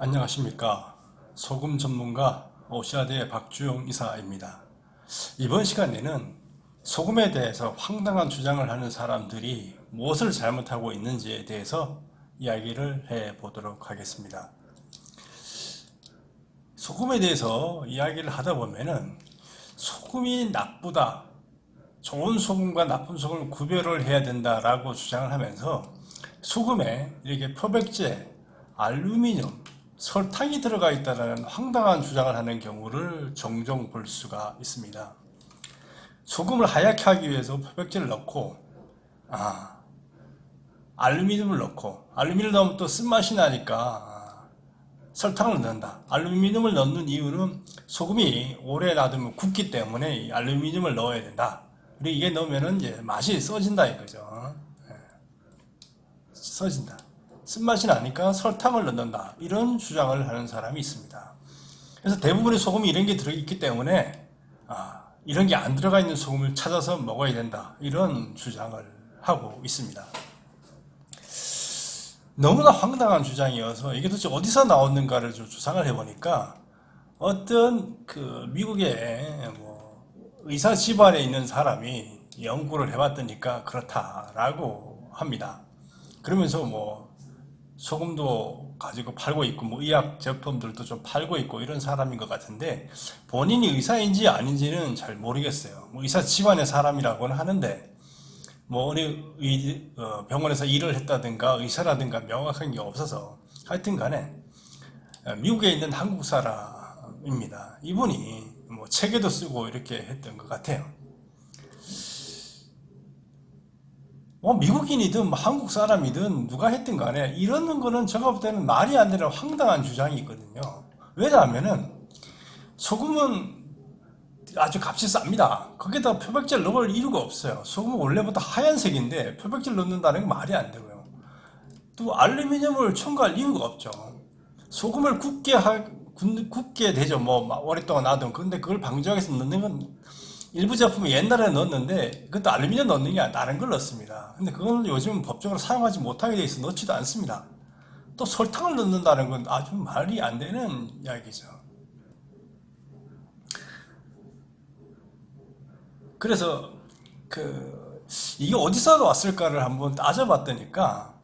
안녕하십니까. 소금 전문가 오시아드의 박주용 이사입니다. 이번 시간에는 소금에 대해서 황당한 주장을 하는 사람들이 무엇을 잘못하고 있는지에 대해서 이야기를 해 보도록 하겠습니다. 소금에 대해서 이야기를 하다 보면은 소금이 나쁘다, 좋은 소금과 나쁜 소금을 구별을 해야 된다라고 주장을 하면서 소금에 이렇게 표백제, 알루미늄, 설탕이 들어가 있다는 황당한 주장을 하는 경우를 종종 볼 수가 있습니다. 소금을 하얗게 하기 위해서 표백제를 넣고 알루미늄을 넣고 알루미늄을 넣으면 또 쓴맛이 나니까 설탕을 넣는다. 알루미늄을 넣는 이유는 소금이 오래 놔두면 굳기 때문에 이 알루미늄을 넣어야 된다. 그리고 이게 넣으면 이제 맛이 써진다 이거죠. 써진다. 쓴맛이 나니까 설탕을 넣는다. 이런 주장을 하는 사람이 있습니다. 그래서 대부분의 소금이 이런 게 들어있기 때문에 이런 게 안 들어가 있는 소금을 찾아서 먹어야 된다. 이런 주장을 하고 있습니다. 너무나 황당한 주장이어서 이게 도대체 어디서 나왔는가를 좀 주장을 해보니까 어떤 그 미국의 의사 집안에 있는 사람이 연구를 해봤더니까 그렇다라고 합니다. 그러면서 소금도 가지고 팔고 있고 의학 제품들도 좀 팔고 있고 이런 사람인 것 같은데 본인이 의사인지 아닌지는 잘 모르겠어요. 의사 집안의 사람이라고는 하는데 어느 병원에서 일을 했다든가 의사라든가 명확한 게 없어서 하여튼 간에 미국에 있는 한국 사람입니다. 이분이 책에도 쓰고 이렇게 했던 것 같아요. 미국인이든 한국 사람이든 누가 했든 간에 이러는 거는 제가 볼 때는 말이 안 되는 황당한 주장이 있거든요. 왜냐하면은 소금은 아주 값이 쌉니다. 거기다 표백제를 넣을 이유가 없어요. 소금은 원래부터 하얀색인데 표백제를 넣는다는 건 말이 안 되고요. 또 알루미늄을 첨가할 이유가 없죠. 소금을 굳게 되죠. 오랫동안 놔두면. 근데 그걸 방지하기 위해서 넣는 건 일부 제품에 옛날에 넣었는데 그것도 알루미늄 넣는 게 아니라 다른 걸 넣습니다. 근데 그건 요즘 법적으로 사용하지 못하게 돼 있어 넣지도 않습니다. 또 설탕을 넣는다는 건 아주 말이 안 되는 이야기죠. 그래서 이게 어디서 왔을까를 한번 따져봤더니까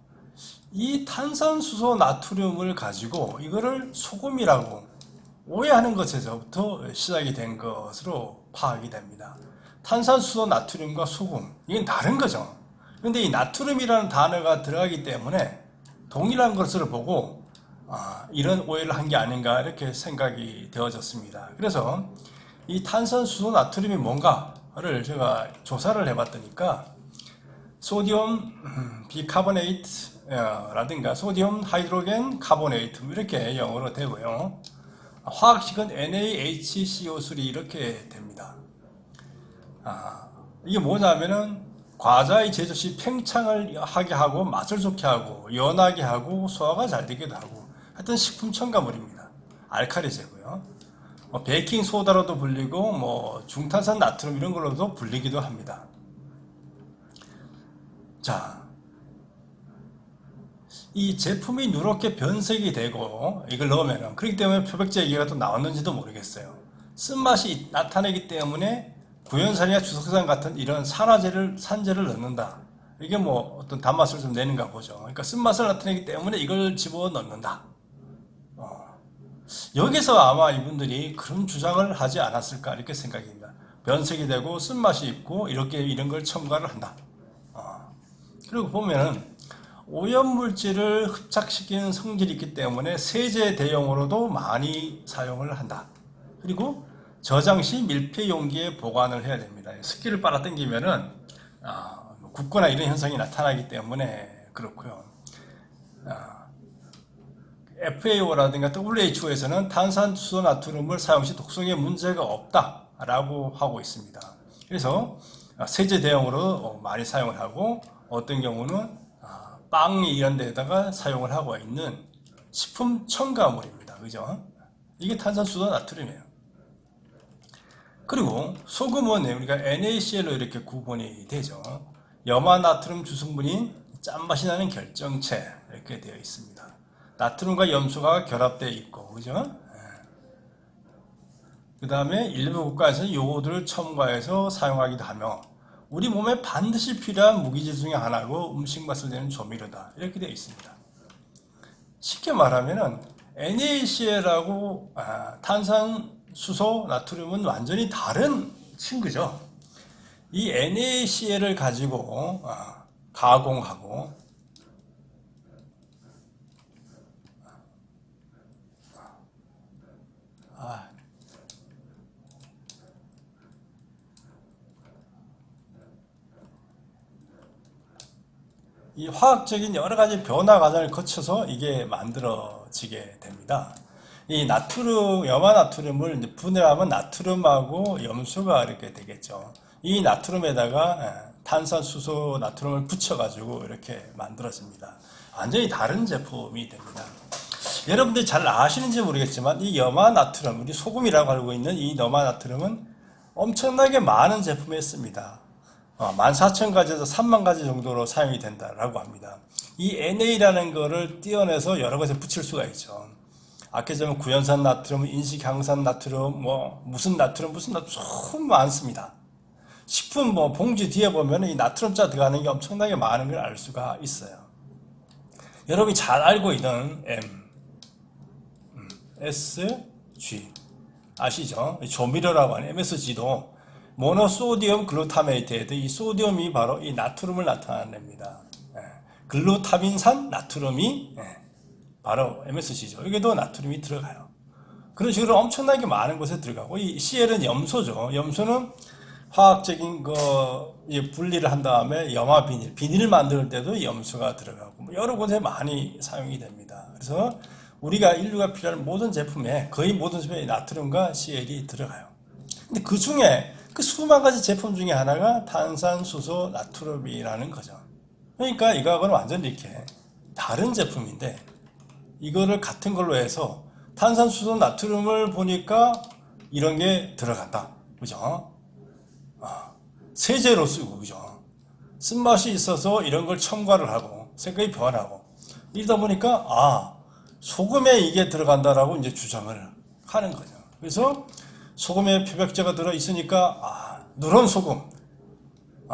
이 탄산수소 나트륨을 가지고 이거를 소금이라고 오해하는 것에서부터 시작이 된 것으로 파악이 됩니다. 탄산수소 나트륨과 소금, 이건 다른 거죠. 그런데 이 나트륨이라는 단어가 들어가기 때문에 동일한 것을 보고 이런 오해를 한 게 아닌가 이렇게 생각이 되어졌습니다. 그래서 이 탄산수소 나트륨이 뭔가를 제가 조사를 해봤더니까 소디움 비카보네이트라든가 소디움 하이드로겐 카보네이트 이렇게 영어로 되고요. 화학식은 NaHCO3 이렇게 됩니다. 이게 뭐냐면은 과자의 제조 시 팽창을 하게 하고 맛을 좋게 하고 연하게 하고 소화가 잘 되기도 하고 하여튼 식품 첨가물입니다. 알칼리제고요. 베이킹 소다로도 불리고 중탄산 나트륨 이런 걸로도 불리기도 합니다. 자, 이 제품이 누렇게 변색이 되고 이걸 넣으면 그렇기 때문에 표백제 얘기가 또 나왔는지도 모르겠어요. 쓴맛이 나타나기 때문에 구연산이나 주석산 같은 이런 산재를 넣는다. 이게 어떤 단맛을 좀 내는가 보죠. 그러니까 쓴맛을 나타내기 때문에 이걸 집어 넣는다. 여기서 아마 이분들이 그런 주장을 하지 않았을까 이렇게 생각입니다. 변색이 되고 쓴맛이 있고 이런 걸 첨가를 한다. 그리고 보면은 오염물질을 흡착시키는 성질이 있기 때문에 세제 대용으로도 많이 사용을 한다. 그리고 저장 시 밀폐 용기에 보관을 해야 됩니다. 습기를 빨아당기면은 굳거나 이런 현상이 나타나기 때문에 그렇고요. FAO라든가 WHO에서는 탄산수소 나트륨을 사용 시 독성에 문제가 없다라고 하고 있습니다. 그래서 세제 대용으로 많이 사용을 하고 어떤 경우는 빵 이런 데다가 사용을 하고 있는 식품 첨가물입니다. 그죠? 이게 탄산수소 나트륨이에요. 그리고 소금은 우리가 NaCl로 이렇게 구분이 되죠. 염화나트륨 주성분인 짠맛이 나는 결정체 이렇게 되어 있습니다. 나트륨과 염소가 결합되어 있고, 그죠? 그 다음에 일부 국가에서 요오드를 첨가해서 사용하기도 하며 우리 몸에 반드시 필요한 무기질 중에 하나고 음식 맛을 내는 조미료다. 이렇게 되어 있습니다. 쉽게 말하면은 NaCl하고 탄산수소, 나트륨은 완전히 다른 친구죠. 이 NaCl을 가지고 가공하고 이 화학적인 여러 가지 변화 과정을 거쳐서 이게 만들어지게 됩니다. 이 나트륨, 염화나트륨을 이제 분해하면 나트륨하고 염소가 이렇게 되겠죠. 이 나트륨에다가 탄산수소 나트륨을 붙여가지고 이렇게 만들어집니다. 완전히 다른 제품이 됩니다. 여러분들이 잘 아시는지 모르겠지만 이 염화나트륨, 우리 소금이라고 알고 있는 이 염화나트륨은 엄청나게 많은 제품에 씁니다. 14,000가지에서 30,000가지 정도로 사용이 된다라고 합니다. 이 NA라는 거를 띄어내서 여러 곳에 붙일 수가 있죠. 아까 전에 구연산 나트륨, 인식향산 나트륨, 무슨 나트륨 너무 많습니다. 식품 봉지 뒤에 보면 이 나트륨자 들어가는 게 엄청나게 많은 걸 알 수가 있어요. 여러분이 잘 알고 있는 M, S, G 아시죠? 조미료라고 하는 MSG도 모노소디움 글루타메이트에도 이 소디움이 바로 이 나트륨을 나타냅니다. 글루타민산 나트륨이 바로 MSG죠. 여기도 나트륨이 들어가요. 그런 식으로 엄청나게 많은 곳에 들어가고 이 CL은 염소죠. 염소는 화학적인 분리를 한 다음에 염화 비닐을 만들 때도 염소가 들어가고 여러 곳에 많이 사용이 됩니다. 그래서 우리가 인류가 필요한 모든 제품에 거의 모든 제품에 나트륨과 CL이 들어가요. 근데 그 중에 그 수만 가지 제품 중에 하나가 탄산수소 나트륨이라는 거죠. 그러니까 이거하고는 완전히 이렇게 다른 제품인데 이거를 같은 걸로 해서 탄산수소 나트륨을 보니까 이런 게 들어간다. 그죠? 세제로 쓰고, 그죠? 쓴맛이 있어서 이런 걸 첨가를 하고 색깔이 변하고 이러다 보니까 소금에 이게 들어간다라고 이제 주장을 하는 거죠. 그래서 소금에 표백제가 들어 있으니까 누런 소금,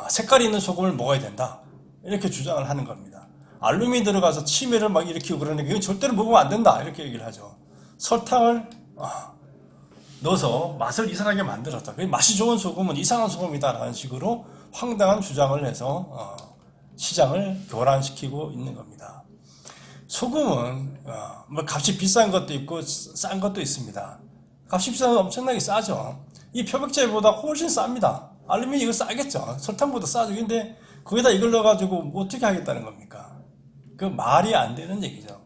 색깔 있는 소금을 먹어야 된다. 이렇게 주장을 하는 겁니다. 알루미늄이 들어가서 치매를 막 일으키고 그러니까 이건 절대로 먹으면 안 된다. 이렇게 얘기를 하죠. 설탕을 넣어서 맛을 이상하게 만들었다. 맛이 좋은 소금은 이상한 소금이다라는 식으로 황당한 주장을 해서 시장을 교란시키고 있는 겁니다. 소금은 값이 비싼 것도 있고 싼 것도 있습니다. 값이 비싼 건 엄청나게 싸죠. 이 표백제보다 훨씬 쌉니다. 알루미늄 이거 싸겠죠. 설탕보다 싸죠. 근데 거기다 이걸 넣어가지고 어떻게 하겠다는 겁니까? 그 말이 안 되는 얘기죠.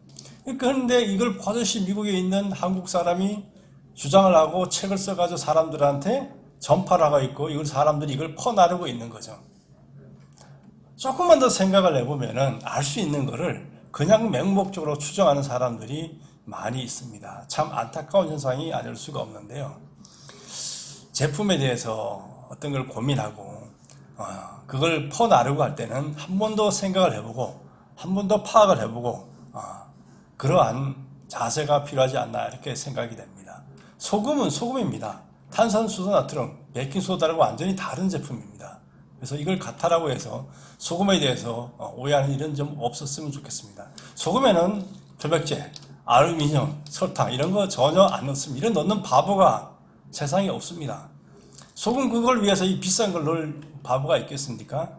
그런데 이걸 버젓이 미국에 있는 한국 사람이 주장을 하고 책을 써가지고 사람들한테 전파를 하고 있고 사람들이 이걸 퍼나르고 있는 거죠. 조금만 더 생각을 해보면은 알 수 있는 거를 그냥 맹목적으로 추정하는 사람들이 많이 있습니다. 참 안타까운 현상이 아닐 수가 없는데요. 제품에 대해서 어떤 걸 고민하고 그걸 퍼나르고 할 때는 한 번 더 생각을 해보고 한 번 더 파악을 해보고 그러한 자세가 필요하지 않나 이렇게 생각이 됩니다. 소금은 소금입니다. 탄산수소 나트륨, 베이킹소다라고 완전히 다른 제품입니다. 그래서 이걸 같다라고 해서 소금에 대해서 오해하는 일은 좀 없었으면 좋겠습니다. 소금에는 표백제, 알루미늄, 설탕 이런 거 전혀 안 넣습니다. 이런 넣는 바보가 세상에 없습니다. 소금 그걸 위해서 이 비싼 걸 넣을 바보가 있겠습니까?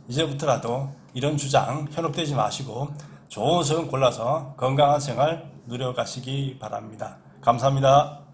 이제부터라도 이런 주장 현혹되지 마시고 좋은 소금 골라서 건강한 생활 누려가시기 바랍니다. 감사합니다.